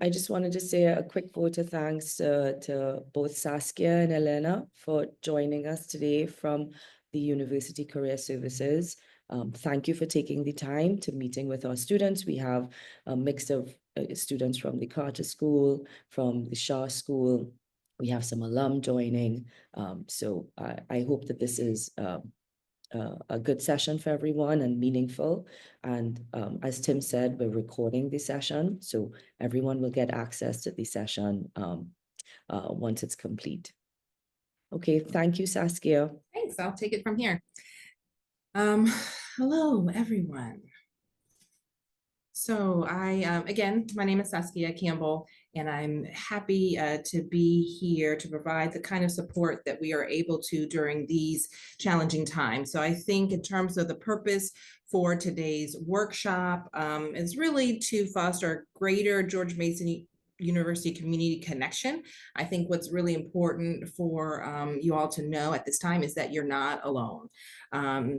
I just wanted to say a quick vote of thanks to both Saskia and Elena for joining us today from the University Career Services. Thank you for taking the time to meeting with our students. We have a mix of students from the Carter School, from the Shaw School. We have some alum joining. So I hope that this is a good session for everyone and meaningful. And as Tim said, we're recording the session, so everyone will get access to the session once it's complete. Okay, thank you, Saskia. Thanks, I'll take it from here. Hello, everyone. So again, my name is Saskia Campbell, and I'm happy to be here to provide the kind of support that we are able to during these challenging times. So I think in terms of the purpose for today's workshop is really to foster greater George Mason University community connection. I think what's really important for you all to know at this time is that you're not alone.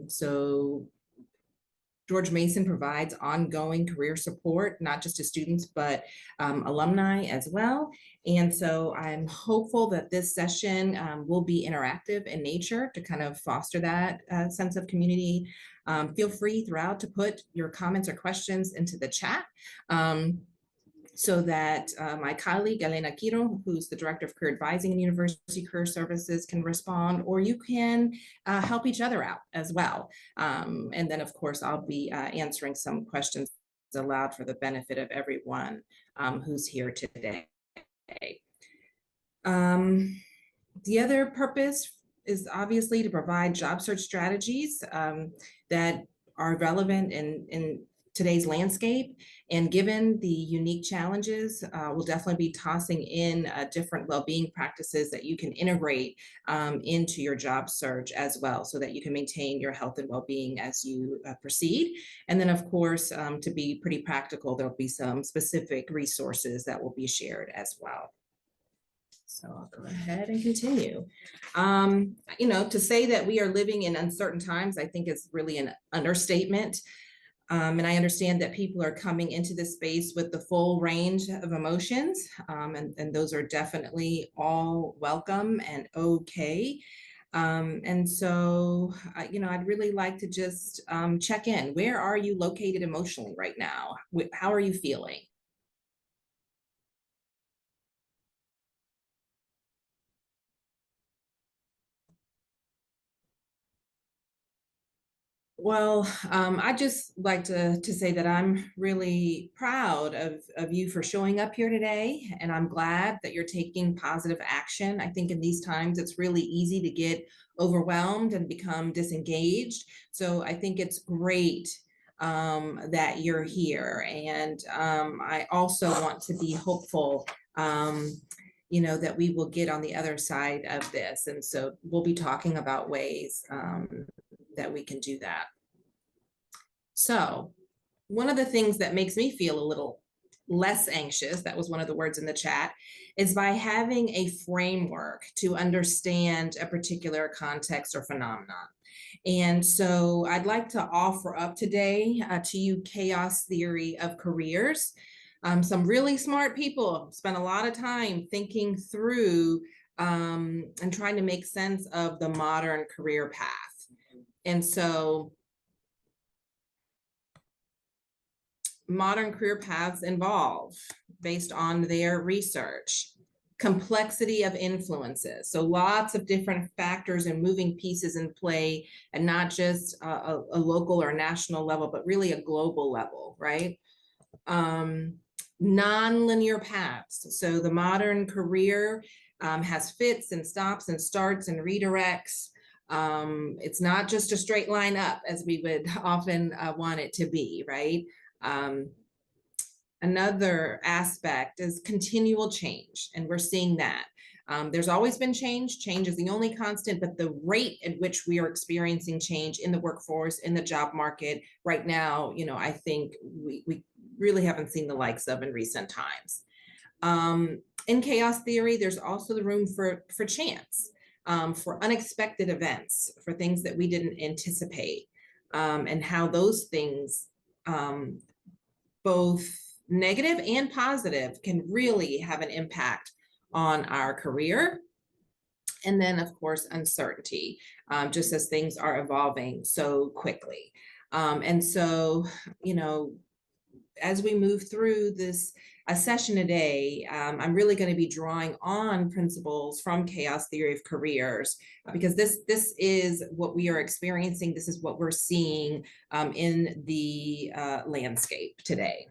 So George Mason provides ongoing career support, not just to students, but alumni as well. And so I'm hopeful that this session will be interactive in nature to kind of foster that sense of community. Feel free throughout to put your comments or questions into the chat. So that my colleague, Elena Quiro, who's the Director of Career Advising in University Career Services, can respond, or you can help each other out as well. And then, of course, I'll be answering some questions aloud for the benefit of everyone who's here today. The other purpose is obviously to provide job search strategies that are relevant in today's landscape. And given the unique challenges, we'll definitely be tossing in different well-being practices that you can integrate into your job search as well, so that you can maintain your health and well-being as you proceed. And then, of course, to be pretty practical, there'll be some specific resources that will be shared as well. So I'll go ahead and continue. You know, to say that we are living in uncertain times, I think is really an understatement. And I understand that people are coming into this space with the full range of emotions, and those are definitely all welcome and okay. And so, you know, I'd really like to just check in. Where are you located emotionally right now? How are you feeling? Well, I'd just like to say that I'm really proud of you for showing up here today, and I'm glad that you're taking positive action. I think in these times, it's really easy to get overwhelmed and become disengaged. So I think it's great that you're here. And I also want to be hopeful you know, that we will get on the other side of this. And so we'll be talking about ways that we can do that. So one of the things that makes me feel a little less anxious, that was one of the words in the chat, is by having a framework to understand a particular context or phenomenon. And so I'd like to offer up today to you chaos theory of careers. Some really smart people spent a lot of time thinking through and trying to make sense of the modern career path. And so modern career paths involve, based on their research, complexity of influences. So lots of different factors and moving pieces in play, and not just a local or national level, but really a global level, right? Non-linear paths. So the modern career has fits and stops and starts and redirects. It's not just a straight line up as we would often want it to be, right? Another aspect is continual change, and we're seeing that. There's always been change. Change is the only constant, but the rate at which we are experiencing change in the workforce, in the job market right now, you know, I think we really haven't seen the likes of in recent times. In chaos theory, there's also the room for chance, for unexpected events, for things that we didn't anticipate, and how those things both negative and positive, can really have an impact on our career. And then, of course, uncertainty, just as things are evolving so quickly. And so, you know, as we move through this session today, I'm really going to be drawing on principles from chaos theory of careers, because this is what we are experiencing. This is what we're seeing in the landscape today.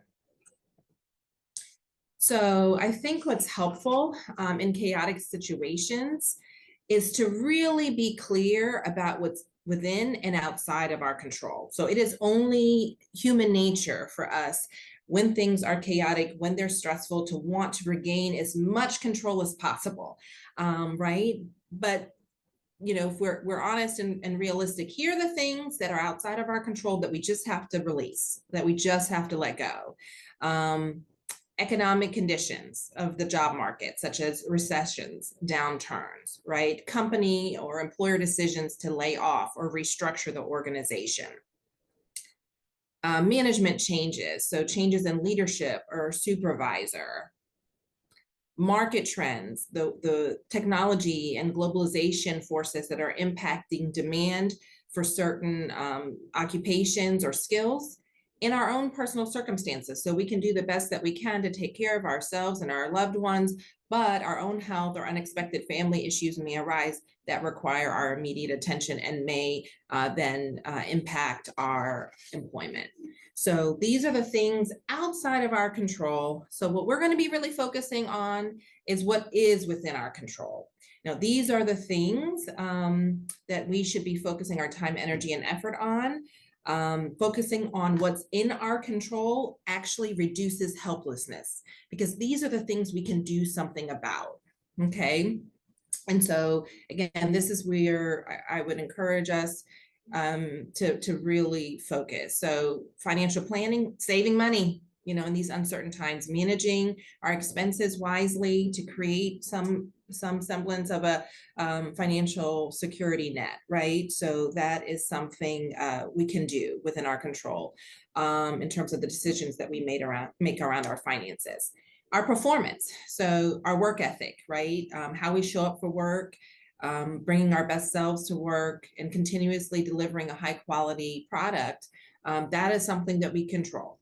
So I think what's helpful in chaotic situations is to really be clear about what's within and outside of our control. So it is only human nature for us, when things are chaotic, when they're stressful, to want to regain as much control as possible, right? But you know, if we're honest and realistic, here are the things that are outside of our control that we just have to release, that we just have to let go. Economic conditions of the job market, such as recessions, downturns, right? Company or employer decisions to lay off or restructure the organization. Management changes, so changes in leadership or supervisor. Market trends, the technology and globalization forces that are impacting demand for certain occupations or skills, in our own personal circumstances. So we can do the best that we can to take care of ourselves and our loved ones, but our own health or unexpected family issues may arise that require our immediate attention and may then impact our employment. So these are the things outside of our control. So what we're going to be really focusing on is what is within our control. Now, these are the things that we should be focusing our time, energy, and effort on. Focusing on what's in our control actually reduces helplessness, because these are the things we can do something about, okay? And so, again, this is where I would encourage us to really focus. So financial planning, saving money, you know, in these uncertain times, managing our expenses wisely to create some semblance of a financial security net, right? So that is something we can do within our control in terms of the decisions that we make around our finances. Our performance, so our work ethic, right? How we show up for work, bringing our best selves to work, and continuously delivering a high quality product, that is something that we control.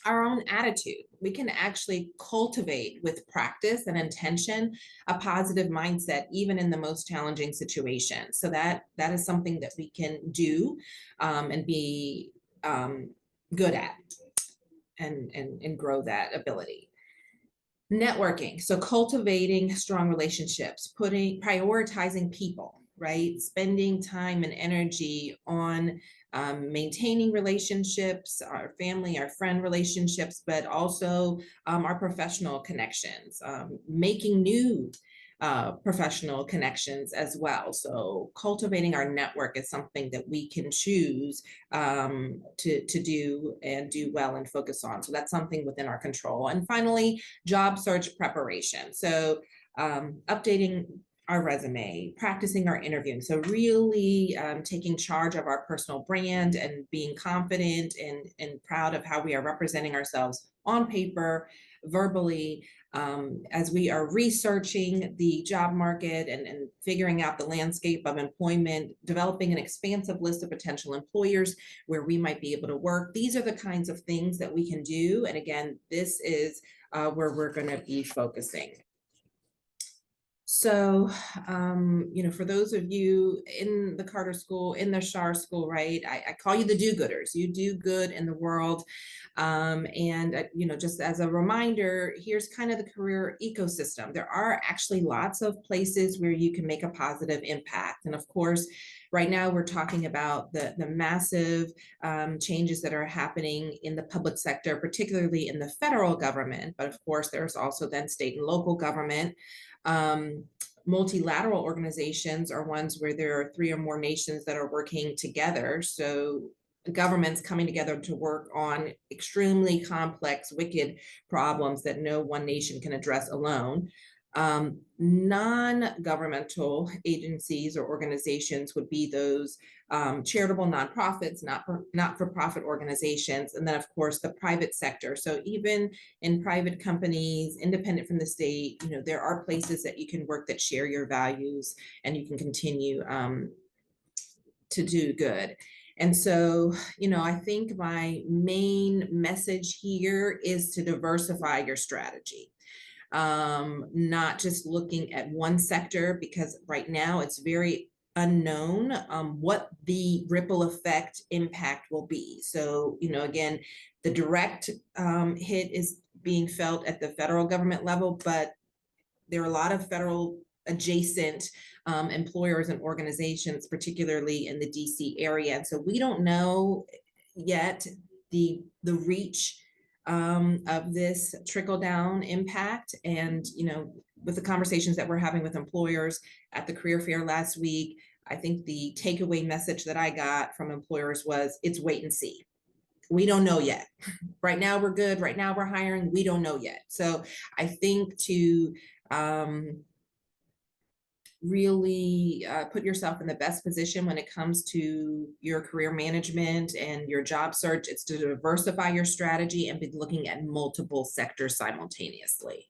Our own attitude, we can actually cultivate with practice and intention a positive mindset, even in the most challenging situations. So that is something that we can do and be good at and grow that ability. Networking, so cultivating strong relationships, prioritizing people, right? Spending time and energy on maintaining relationships, our family, our friend relationships, but also our professional connections, making new professional connections as well. So cultivating our network is something that we can choose to do and do well and focus on. So that's something within our control. And finally, job search preparation. So updating our resume, practicing our interviewing. So really taking charge of our personal brand and being confident and proud of how we are representing ourselves on paper, verbally, as we are researching the job market and figuring out the landscape of employment, developing an expansive list of potential employers where we might be able to work. These are the kinds of things that we can do. And again, this is where we're going to be focusing. So, you know, for those of you in the Carter School, in the Schar School, right, I call you the do-gooders. You do good in the world. You know, just as a reminder, here's kind of the career ecosystem. There are actually lots of places where you can make a positive impact. And of course, right now we're talking about the massive changes that are happening in the public sector, particularly in the federal government. But of course, there's also then state and local government. Multilateral organizations are ones where there are 3 or more nations that are working together. So governments coming together to work on extremely complex, wicked problems that no one nation can address alone. Non-governmental agencies or organizations would be those charitable nonprofits, not-for-profit organizations, and then of course the private sector. So even in private companies, independent from the state, there are places that you can work that share your values and you can continue to do good. And so, I think my main message here is to diversify your strategy. Not just looking at one sector, because right now it's very unknown what the ripple effect impact will be. So, again, the direct hit is being felt at the federal government level, but there are a lot of federal adjacent employers and organizations, particularly in the DC area. And so we don't know yet the reach of this trickle down impact. And, with the conversations that we're having with employers at the career fair last week, I think the takeaway message that I got from employers was it's wait and see. We don't know yet. Right now we're good. Right now we're hiring. We don't know yet. So I think to really put yourself in the best position when it comes to your career management and your job search, it's to diversify your strategy and be looking at multiple sectors simultaneously.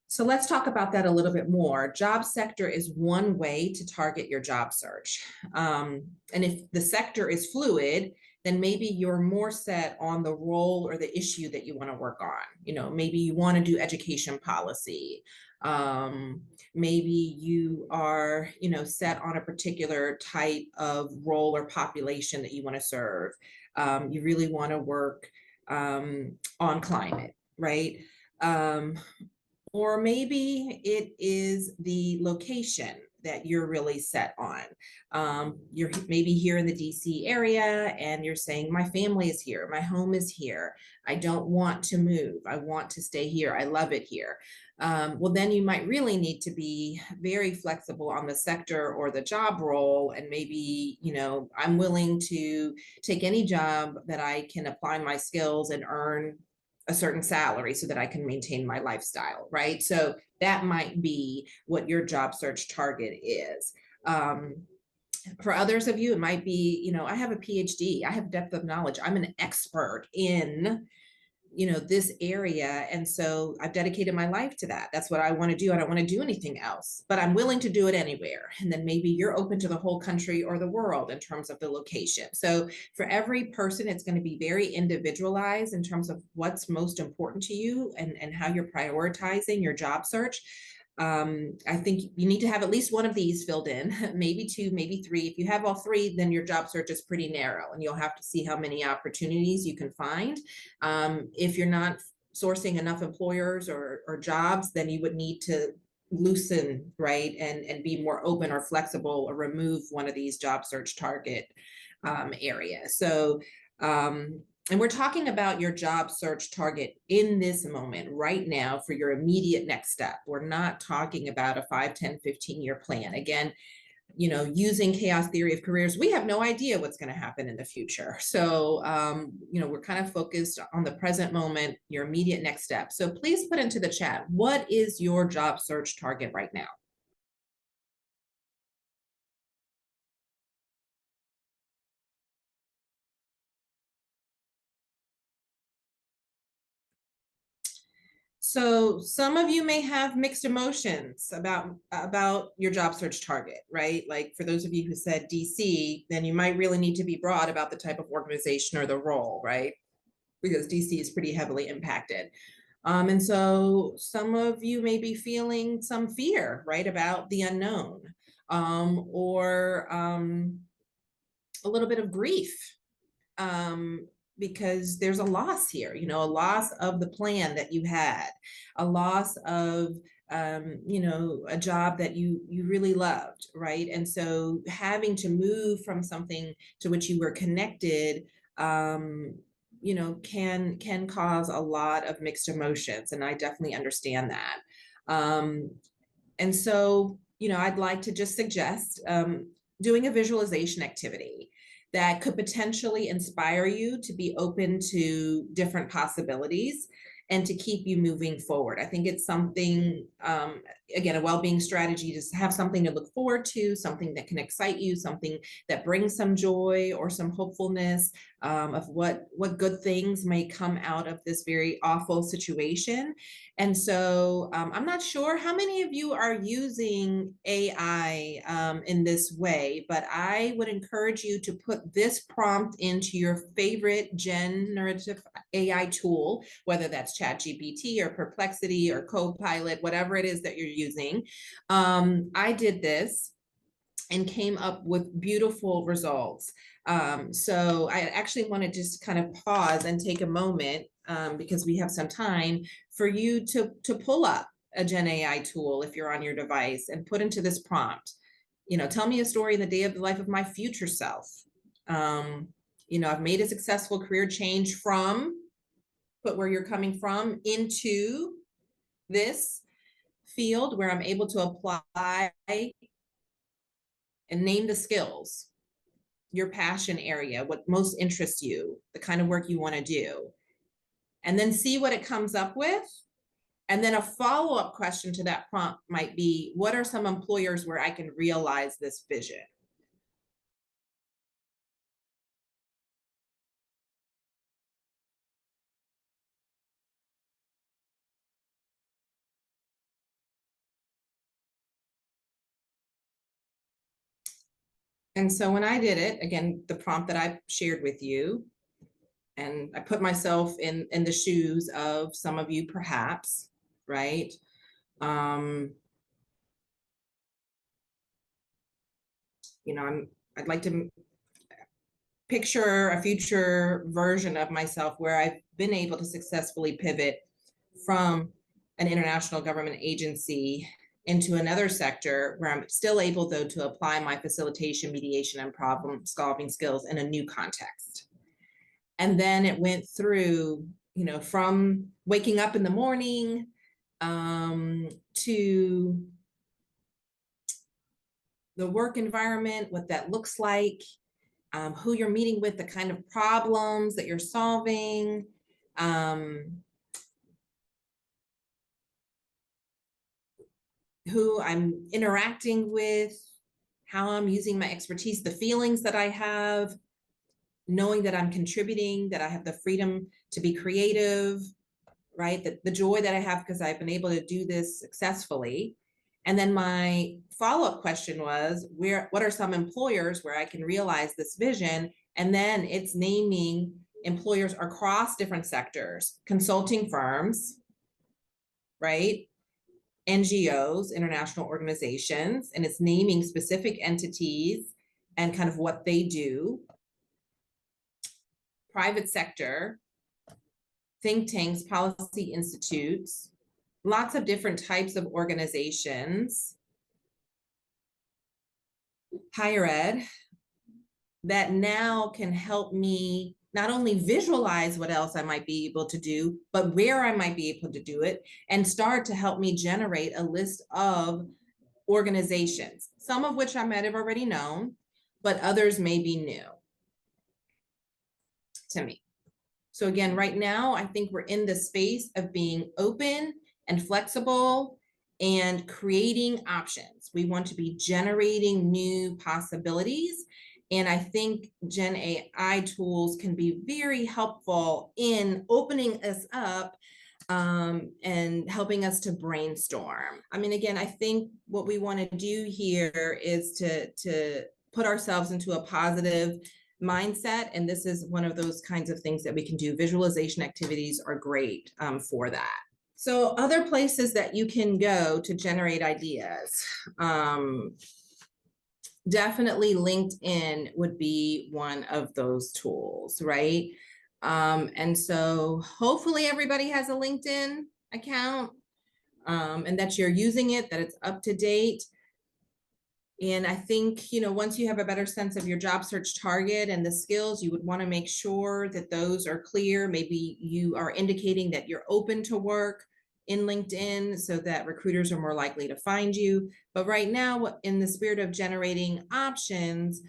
So let's talk about that a little bit more. Job sector is one way to target your job search. And if the sector is fluid, then maybe you're more set on the role or the issue that you want to work on. Maybe you want to do education policy. Maybe you are, set on a particular type of role or population that you want to serve. You really want to work on climate, right? Or maybe it is the location that you're really set on. You're maybe here in the DC area and you're saying, my family is here, my home is here. I don't want to move. I want to stay here. I love it here. Well, then you might really need to be very flexible on the sector or the job role. And maybe, I'm willing to take any job that I can apply my skills and earn a certain salary so that I can maintain my lifestyle, right? So that might be what your job search target is. For others of you, it might be, I have a PhD, I have depth of knowledge, I'm an expert in, this area. And so I've dedicated my life to that. That's what I want to do. I don't want to do anything else, but I'm willing to do it anywhere. And then maybe you're open to the whole country or the world in terms of the location. So for every person, it's going to be very individualized in terms of what's most important to you and how you're prioritizing your job search. I think you need to have at least one of these filled in, maybe two, maybe three. If you have all three, then your job search is pretty narrow and you'll have to see how many opportunities you can find. If you're not sourcing enough employers or jobs, then you would need to loosen, right, and be more open or flexible or remove one of these job search target areas. So and we're talking about your job search target in this moment right now for your immediate next step. We're not talking about a 5, 10, 15-year plan. Again, using chaos theory of careers, we have no idea what's going to happen in the future. So, we're kind of focused on the present moment, your immediate next step. So please put into the chat, what is your job search target right now? So some of you may have mixed emotions about your job search target, right? Like for those of you who said DC, then you might really need to be broad about the type of organization or the role, right? Because DC is pretty heavily impacted. And so some of you may be feeling some fear, right, about the unknown, or a little bit of grief, because there's a loss here, a loss of the plan that you had, a loss of a job that you really loved, right? And so having to move from something to which you were connected, can cause a lot of mixed emotions, and I definitely understand that. And so, I'd like to just suggest doing a visualization activity that could potentially inspire you to be open to different possibilities. and to keep you moving forward. I think it's something, again, a well-being strategy to have something to look forward to, something that can excite you, something that brings some joy or some hopefulness of what good things may come out of this very awful situation. And so I'm not sure how many of you are using AI in this way, but I would encourage you to put this prompt into your favorite generative AI tool, whether that's ChatGPT or Perplexity or Copilot, whatever it is that you're using. I did this and came up with beautiful results. So I actually want to just kind of pause and take a moment because we have some time for you to pull up a Gen AI tool if you're on your device and put into this prompt. Tell me a story in the day of the life of my future self. I've made a successful career change from, put where you're coming from, into this field where I'm able to apply and name the skills, your passion area, what most interests you, the kind of work you want to do, and then see what it comes up with. And then a follow-up question to that prompt might be, what are some employers where I can realize this vision? And so when I did it, again, the prompt that I shared with you, and I put myself in the shoes of some of you perhaps, right? I'd like to picture a future version of myself where I've been able to successfully pivot from an international government agency into another sector where I'm still able, though, to apply my facilitation, mediation, and problem solving skills in a new context. And then it went through, from waking up in the morning to the work environment, what that looks like, who you're meeting with, the kind of problems that you're solving, who I'm interacting with, how I'm using my expertise, the feelings that I have, knowing that I'm contributing, that I have the freedom to be creative, right? The joy that I have because I've been able to do this successfully. And then my follow-up question was, what are some employers where I can realize this vision? And then it's naming employers across different sectors, consulting firms, right? NGOs, international organizations, and it's naming specific entities and kind of what they do. Private sector, think tanks, policy institutes, lots of different types of organizations, higher ed, that now can help me not only visualize what else I might be able to do, but where I might be able to do it, and start to help me generate a list of organizations, some of which I might have already known, but others may be new to me. So again, right now, I think we're in the space of being open and flexible and creating options. We want to be generating new possibilities. And I think Gen AI tools can be very helpful in opening us up and helping us to brainstorm. I mean, again, I think what we want to do here is to put ourselves into a positive mindset. And this is one of those kinds of things that we can do. Visualization activities are great for that. So other places that you can go to generate ideas. Definitely LinkedIn would be one of those tools, right? And so hopefully everybody has a LinkedIn account and that you're using it, that it's up to date. And I think, once you have a better sense of your job search target and the skills, you would want to make sure that those are clear. Maybe you are indicating that you're open to work in LinkedIn so that recruiters are more likely to find you. But right now, in the spirit of generating options,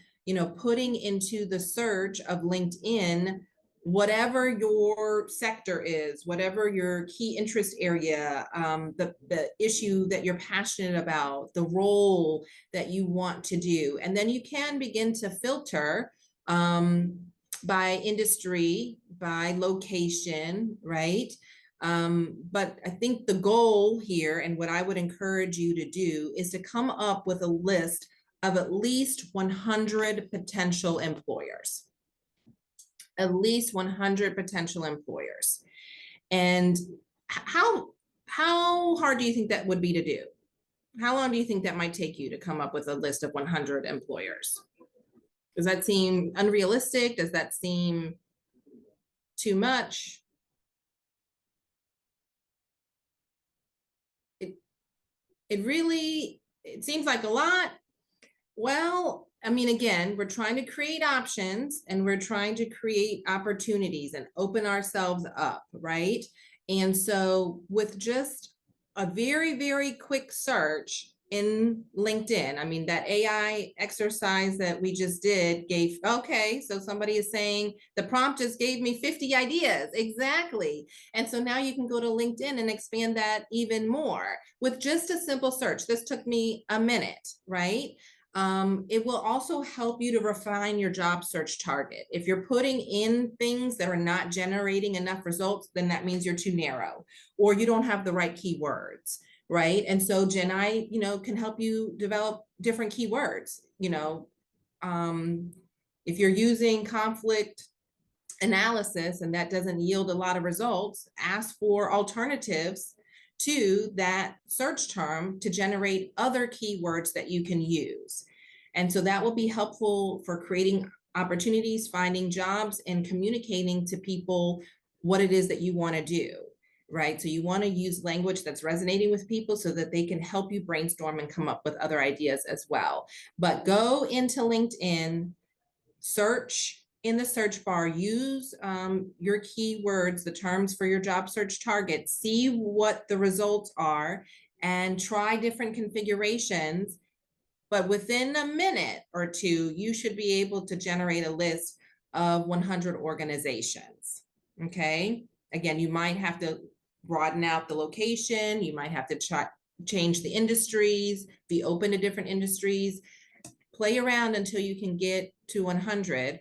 putting into the search of LinkedIn whatever your sector is, whatever your key interest area, the issue that you're passionate about, the role that you want to do. And then you can begin to filter by industry, by location, right? But I think the goal here, and what I would encourage you to do, is to come up with a list of at least 100 potential employers. At least 100 potential employers. And how hard do you think that would be to do? How long do you think that might take you to come up with a list of 100 employers? Does that seem unrealistic? Does that seem too much? It seems like a lot. Well, I mean, again, we're trying to create options and we're trying to create opportunities and open ourselves up, right? And so with just a very, very quick search in LinkedIn, I mean, that AI exercise that we just did gave, okay, so somebody is saying the prompt just gave me 50 ideas. Exactly. And so now you can go to LinkedIn and expand that even more with just a simple search. This took me a minute, right? It will also help you to refine your job search target. If you're putting in things that are not generating enough results, then that means you're too narrow or you don't have the right keywords, right? And so Gen I, can help you develop different keywords. If you're using conflict analysis and that doesn't yield a lot of results, ask for alternatives to that search term to generate other keywords that you can use. And so that will be helpful for creating opportunities, finding jobs, and communicating to people what it is that you want to do, right? So you want to use language that's resonating with people so that they can help you brainstorm and come up with other ideas as well. But go into LinkedIn, search in the search bar, use your keywords, the terms for your job search target, see what the results are, and try different configurations. But within a minute or two, you should be able to generate a list of 100 organizations. Okay. Again, you might have to broaden out the location. You might have to change the industries, be open to different industries, play around until you can get to 100.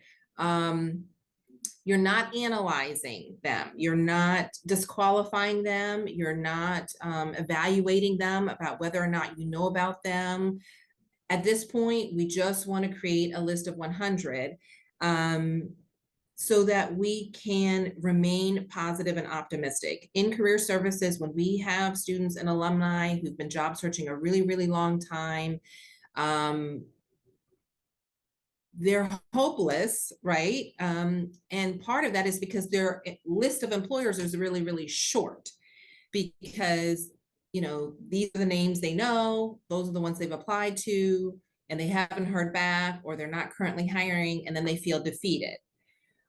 You're not analyzing them. You're not disqualifying them. You're not evaluating them about whether or not you know about them. At this point, we just want to create a list of 100 so that we can remain positive and optimistic. In career services, when we have students and alumni who've been job searching a really, really long time, they're hopeless, right? And part of that is because their list of employers is really, really short because, these are the names they know, those are the ones they've applied to, and they haven't heard back, or they're not currently hiring, and then they feel defeated.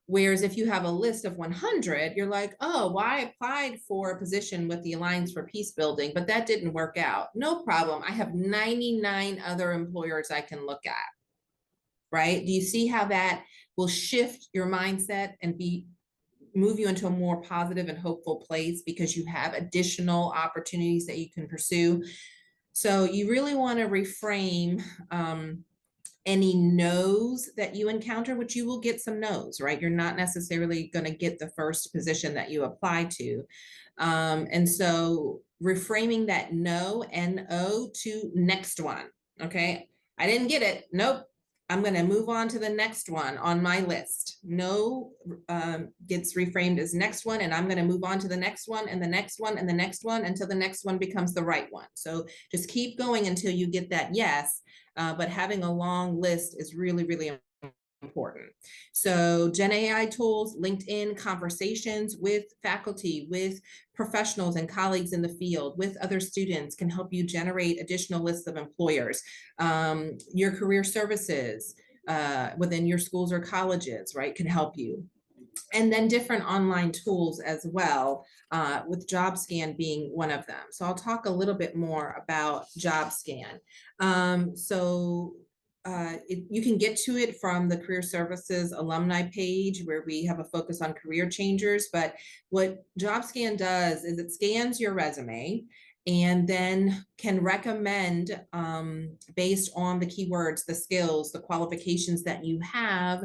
Whereas if you have a list of 100, you're like, oh, well, I applied for a position with the Alliance for Peace Building, but that didn't work out. No problem. I have 99 other employers I can look at. Right? Do you see how that will shift your mindset and move you into a more positive and hopeful place because you have additional opportunities that you can pursue? So you really want to reframe any no's that you encounter, which you will get some no's, right? You're not necessarily going to get the first position that you apply to. And so reframing that no, N-O, to next one. Okay. I didn't get it. Nope. I'm going to move on to the next one on my list. No gets reframed as next one, and I'm going to move on to the next one and the next one and the next one until the next one becomes the right one. So just keep going until you get that yes, but having a long list is really, really important. So Gen AI tools, LinkedIn, conversations with faculty, with professionals and colleagues in the field, with other students can help you generate additional lists of employers. Your career services within your schools or colleges, right, can help you. And then different online tools as well, with JobScan being one of them. So I'll talk a little bit more about JobScan. you can get to it from the Career Services alumni page where we have a focus on career changers. But what JobScan does is it scans your resume and then can recommend, based on the keywords, the skills, the qualifications that you have,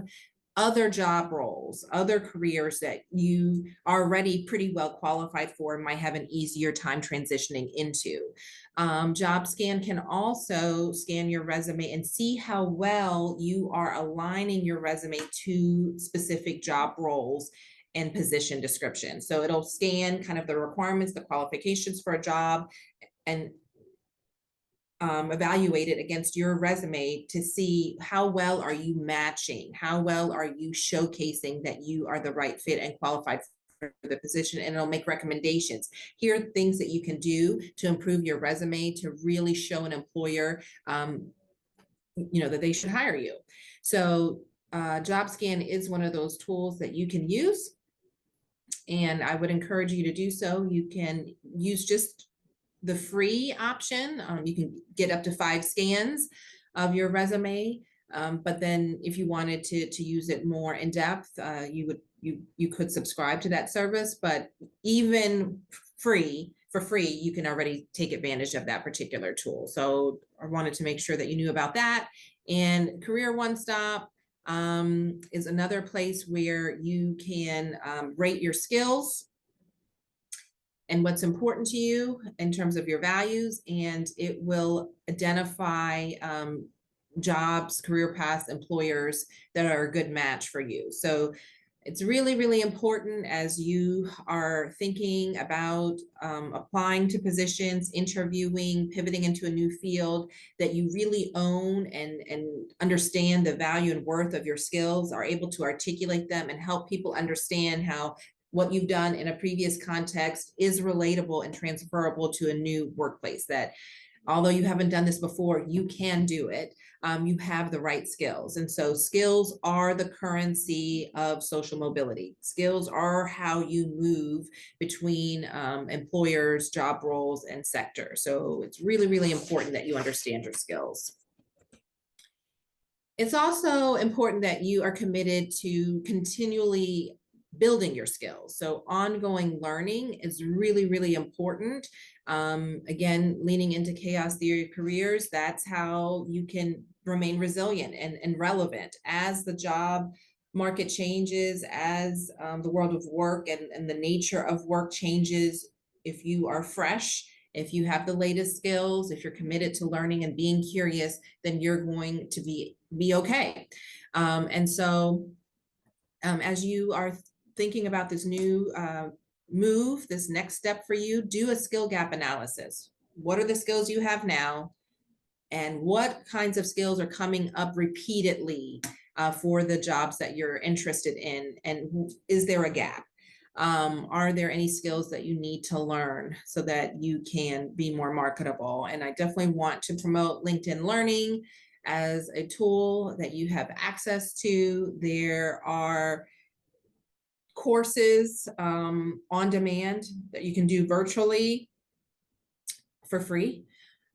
other job roles, other careers that you are already pretty well qualified for and might have an easier time transitioning into. JobScan can also scan your resume and see how well you are aligning your resume to specific job roles and position description. So it'll scan kind of the requirements, the qualifications for a job, and evaluate it against your resume to see how well are you matching, how well are you showcasing that you are the right fit and qualified for the position, and it'll make recommendations. Here are things that you can do to improve your resume to really show an employer that they should hire you. So JobScan is one of those tools that you can use, and I would encourage you to do so. You can use just the free option. You can get up to 5 scans of your resume. But then if you wanted to use it more in depth, you could subscribe to that service. But even for free, you can already take advantage of that particular tool. So I wanted to make sure that you knew about that. And Career One Stop is another place where you can rate your skills and what's important to you in terms of your values, and it will identify jobs, career paths, employers that are a good match for you. So it's really, really important as you are thinking about applying to positions, interviewing, pivoting into a new field, that you really own and understand the value and worth of your skills, are able to articulate them and help people understand how what you've done in a previous context is relatable and transferable to a new workplace, that although you haven't done this before, you can do it. You have the right skills. And so skills are the currency of social mobility. Skills are how you move between employers, job roles, and sectors. So it's really, really important that you understand your skills. It's also important that you are committed to continually building your skills. So ongoing learning is really, really important. Again, leaning into chaos theory of careers, that's how you can remain resilient and relevant as the job market changes, as the world of work and the nature of work changes. If you are fresh, if you have the latest skills, if you're committed to learning and being curious, then you're going to be okay. And so as you are thinking about this new move, this next step for you, do a skill gap analysis. What are the skills you have now? And what kinds of skills are coming up repeatedly for the jobs that you're interested in? And is there a gap? Are there any skills that you need to learn so that you can be more marketable? And I definitely want to promote LinkedIn Learning as a tool that you have access to. There are courses on demand that you can do virtually for free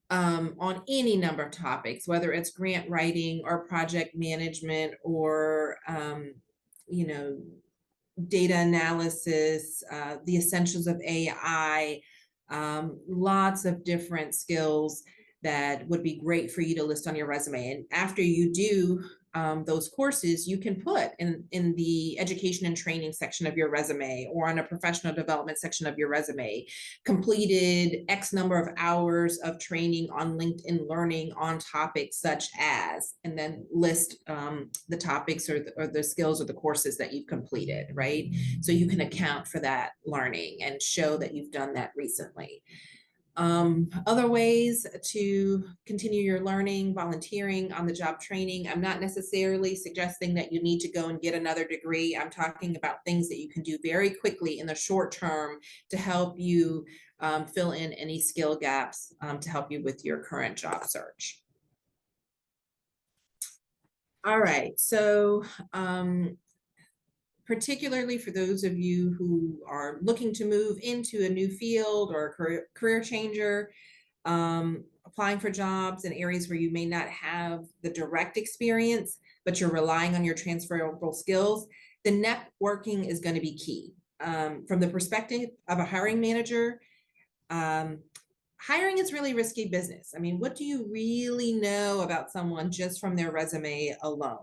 on any number of topics, whether it's grant writing or project management or, data analysis, the essentials of AI, lots of different skills that would be great for you to list on your resume. And after you do those courses, you can put in the education and training section of your resume or on a professional development section of your resume, completed X number of hours of training on LinkedIn Learning on topics such as, and then list the topics or the skills or the courses that you've completed, right? So you can account for that learning and show that you've done that recently. Other ways to continue your learning, volunteering, on the job training. I'm not necessarily suggesting that you need to go and get another degree. I'm talking about things that you can do very quickly in the short term to help you fill in any skill gaps to help you with your current job search. All right, so particularly for those of you who are looking to move into a new field or a career changer, applying for jobs in areas where you may not have the direct experience, but you're relying on your transferable skills, the networking is going to be key. From the perspective of a hiring manager, hiring is really risky business. I mean, what do you really know about someone just from their resume alone?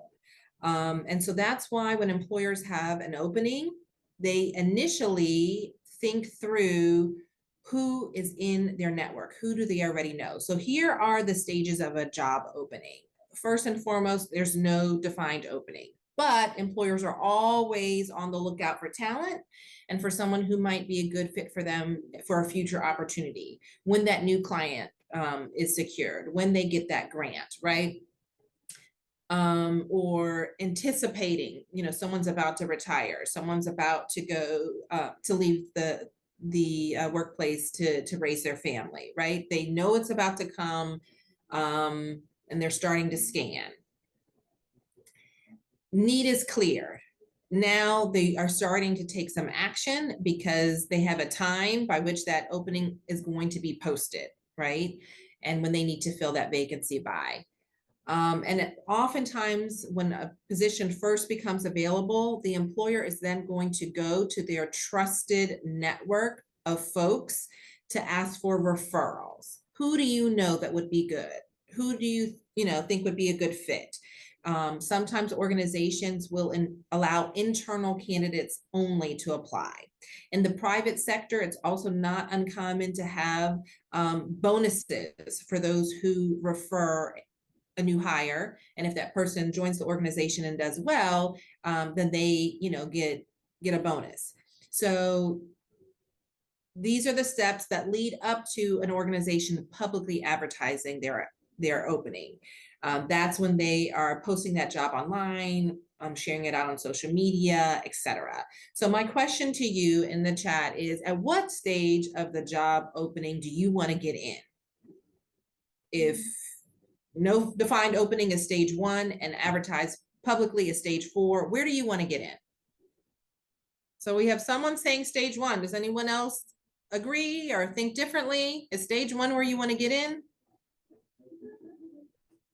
And so that's why when employers have an opening, they initially think through who is in their network, who do they already know. So here are the stages of a job opening. First and foremost, there's no defined opening, but employers are always on the lookout for talent and for someone who might be a good fit for them for a future opportunity when that new client is secured, when they get that grant, right? Or anticipating, someone's about to retire, someone's about to go to leave the workplace to raise their family, right? They know it's about to come, and they're starting to scan. Need is clear. Now they are starting to take some action because they have a time by which that opening is going to be posted, right? And when they need to fill that vacancy by. And oftentimes when a position first becomes available, the employer is then going to go to their trusted network of folks to ask for referrals. Who do you know that would be good? Who do you think would be a good fit? Sometimes organizations will allow internal candidates only to apply. In the private sector, it's also not uncommon to have bonuses for those who refer a new hire, and if that person joins the organization and does well, then they get a bonus. So these are the steps that lead up to an organization publicly advertising their opening. That's when they are posting that job online, sharing it out on social media, etc. So my question to you in the chat is, at what stage of the job opening do you want to get in? If no defined opening is stage 1 and advertised publicly is stage 4, where do you want to get in? So we have someone saying stage 1. Does anyone else agree or think differently? Is stage 1 where you want to get in?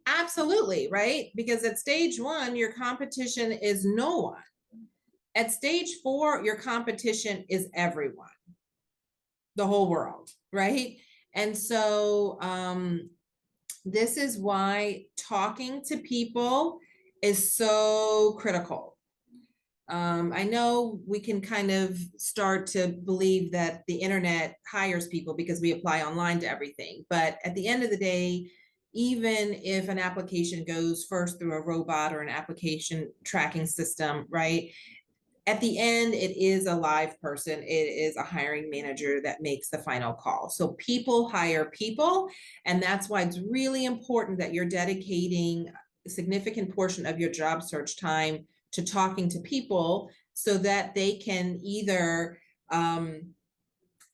Absolutely, right? Because at stage 1, your competition is no one. At stage 4, your competition is everyone, the whole world, right? And so this is why talking to people is so critical. I know we can kind of start to believe that the internet hires people because we apply online to everything. But at the end of the day, even if an application goes first through a robot or an application tracking system, right? At the end, it is a live person. It is a hiring manager that makes the final call. So people hire people, and that's why it's really important that you're dedicating a significant portion of your job search time to talking to people so that they can either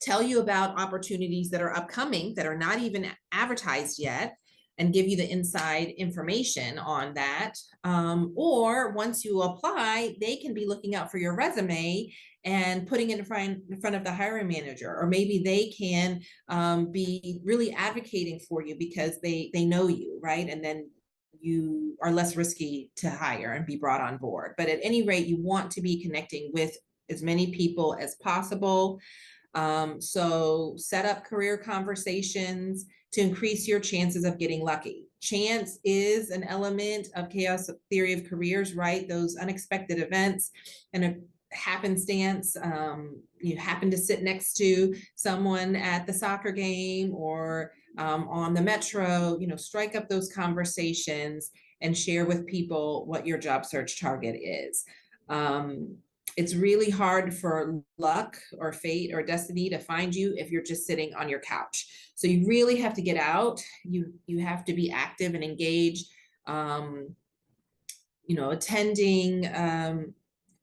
tell you about opportunities that are upcoming that are not even advertised yet and give you the inside information on that. Or once you apply, they can be looking out for your resume and putting it in front of the hiring manager, or maybe they can be really advocating for you because they know you, right? And then you are less risky to hire and be brought on board. But at any rate, you want to be connecting with as many people as possible. So set up career conversations to increase your chances of getting lucky. Chance is an element of chaos theory of careers, right? Those unexpected events and a happenstance. You happen to sit next to someone at the soccer game or on the metro, strike up those conversations and share with people what your job search target is. It's really hard for luck or fate or destiny to find you if you're just sitting on your couch. So you really have to get out. You have to be active and engaged, attending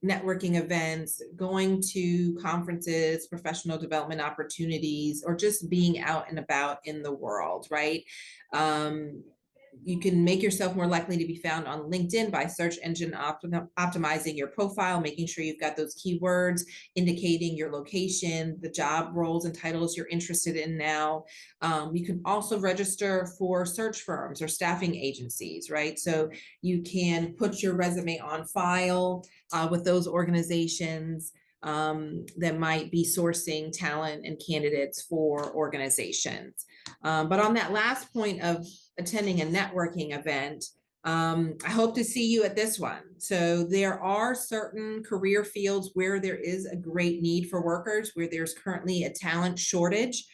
networking events, going to conferences, professional development opportunities, or just being out and about in the world, right? You can make yourself more likely to be found on LinkedIn by search engine optimizing your profile, making sure you've got those keywords indicating your location, the job roles and titles you're interested in now. You can also register for search firms or staffing agencies, right? So you can put your resume on file with those organizations that might be sourcing talent and candidates for organizations. But on that last point of attending a networking event, I hope to see you at this one. So there are certain career fields where there is a great need for workers, where there's currently a talent shortage.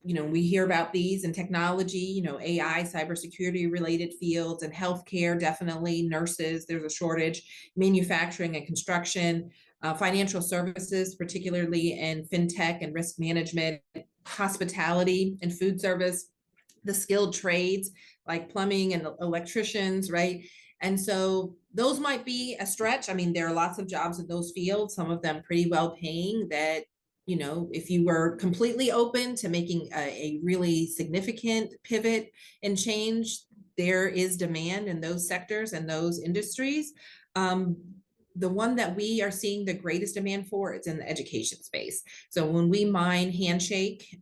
We hear about these in technology, AI, cybersecurity related fields, and healthcare, definitely nurses, there's a shortage, manufacturing and construction, financial services, particularly in fintech and risk management, hospitality and food service, the skilled trades like plumbing and electricians, right? And so those might be a stretch. I mean, there are lots of jobs in those fields, some of them pretty well paying, that if you were completely open to making a really significant pivot and change, there is demand in those sectors and those industries. The one that we are seeing the greatest demand for is in the education space. So when we mine Handshake,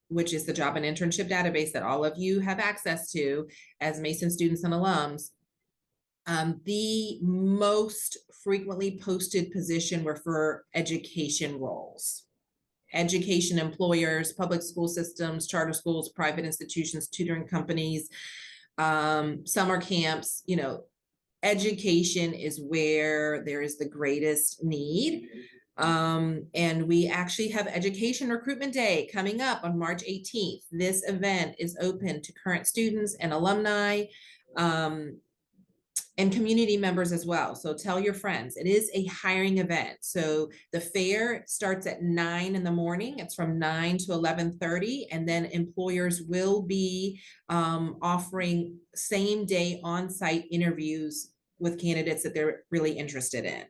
which is the job and internship database that all of you have access to as Mason students and alums, the most frequently posted position were for education roles. Education employers, public school systems, charter schools, private institutions, tutoring companies, summer camps, education is where there is the greatest need. And we actually have Education Recruitment Day coming up on March 18th. This event is open to current students and alumni, and community members as well. So tell your friends, it is a hiring event. So the fair starts at 9 in the morning. It's from 9 to 11:30. And then employers will be offering same day on-site interviews with candidates that they're really interested in.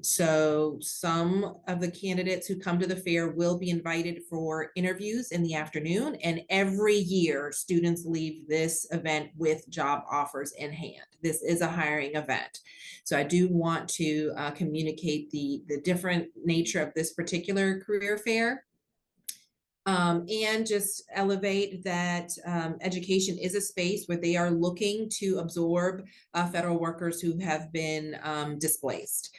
So some of the candidates who come to the fair will be invited for interviews in the afternoon. And every year, students leave this event with job offers in hand. This is a hiring event. So I do want to communicate the different nature of this particular career fair. And just elevate that education is a space where they are looking to absorb federal workers who have been displaced.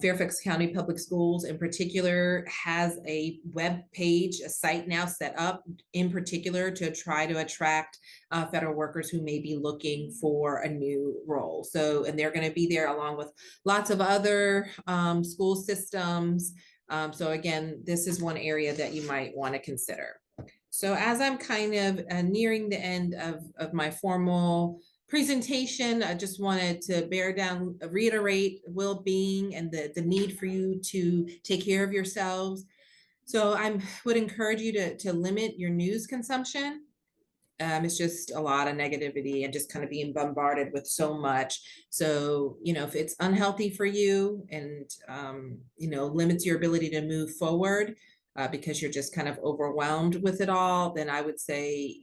Fairfax County Public Schools in particular has a web page, a site now set up in particular to try to attract federal workers who may be looking for a new role. So, and they're going to be there along with lots of other school systems. So again, this is one area that you might want to consider. So as I'm kind of nearing the end of my formal presentation, I just wanted to reiterate well-being and the need for you to take care of yourselves. So I would encourage you to limit your news consumption. It's just a lot of negativity and just kind of being bombarded with so much. So, if it's unhealthy for you and, limits your ability to move forward because you're just kind of overwhelmed with it all, then I would say,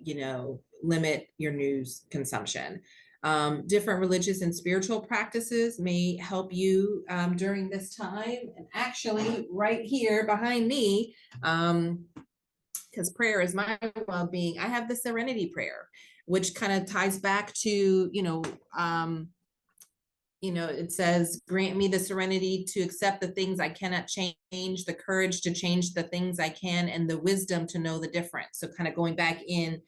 limit your news consumption. Different religious and spiritual practices may help you during this time. And actually right here behind me, because prayer is my well-being, I have the serenity prayer, which kind of ties back to, it says, grant me the serenity to accept the things I cannot change, the courage to change the things I can, and the wisdom to know the difference. So kind of going back in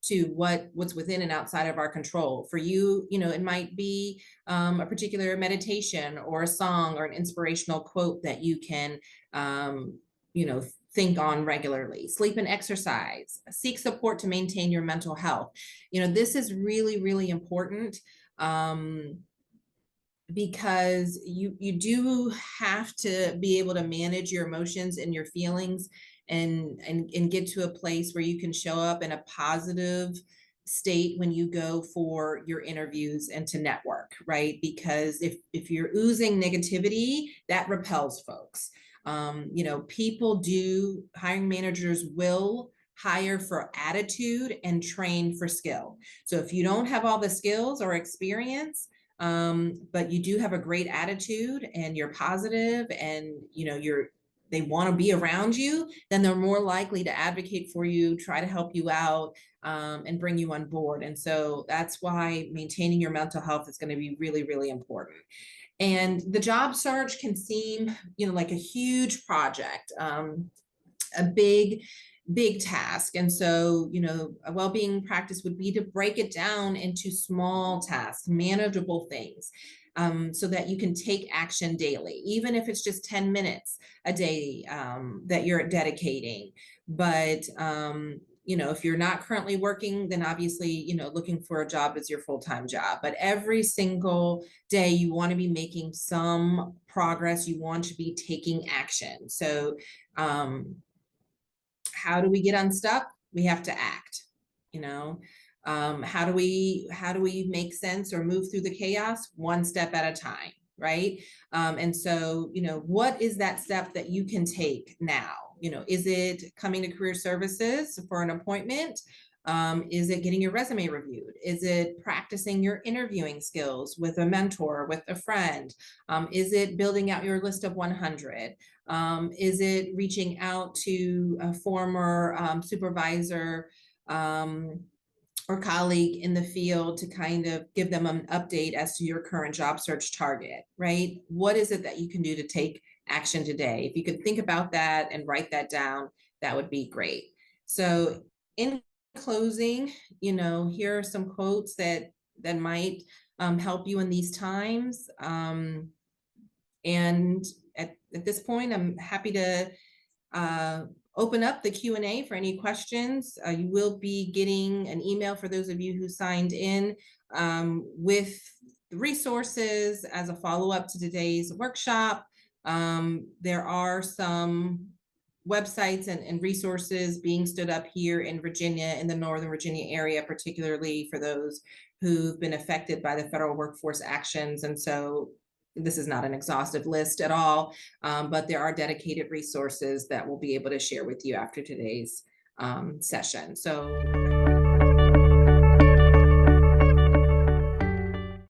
to what's within and outside of our control. For you, it might be a particular meditation or a song or an inspirational quote that you can, think on regularly. Sleep and exercise. Seek support to maintain your mental health. This is really, really important because you do have to be able to manage your emotions and your feelings and get to a place where you can show up in a positive state when you go for your interviews and to network, right? Because if you're oozing negativity, that repels folks. Hiring managers will hire for attitude and train for skill. So if you don't have all the skills or experience, but you do have a great attitude and you're positive and they want to be around you, then they're more likely to advocate for you, try to help you out, and bring you on board. And so that's why maintaining your mental health is going to be really, really important. And the job search can seem, like a huge project, a big task. And so, a well-being practice would be to break it down into small tasks, manageable things, so that you can take action daily, even if it's just 10 minutes a day that you're dedicating. But if you're not currently working, then obviously, looking for a job is your full-time job. But every single day, you want to be making some progress. You want to be taking action. So how do we get unstuck? We have to act. How do we make sense or move through the chaos? One step at a time, right? And so, what is that step that you can take now? Is it coming to career services for an appointment? Is it getting your resume reviewed? Is it practicing your interviewing skills with a mentor, with a friend? Is it building out your list of 100? Is it reaching out to a former supervisor or colleague in the field to kind of give them an update as to your current job search target, right? What is it that you can do to take action today? If you could think about that and write that down, that would be great. So in closing, here are some quotes that might help you in these times. And at this point, I'm happy to open up the Q&A for any questions. You will be getting an email for those of you who signed in with the resources as a follow-up to today's workshop. There are some websites and resources being stood up here in Virginia, in the Northern Virginia area, particularly for those who've been affected by the federal workforce actions. And so this is not an exhaustive list at all, but there are dedicated resources that we'll be able to share with you after today's session. So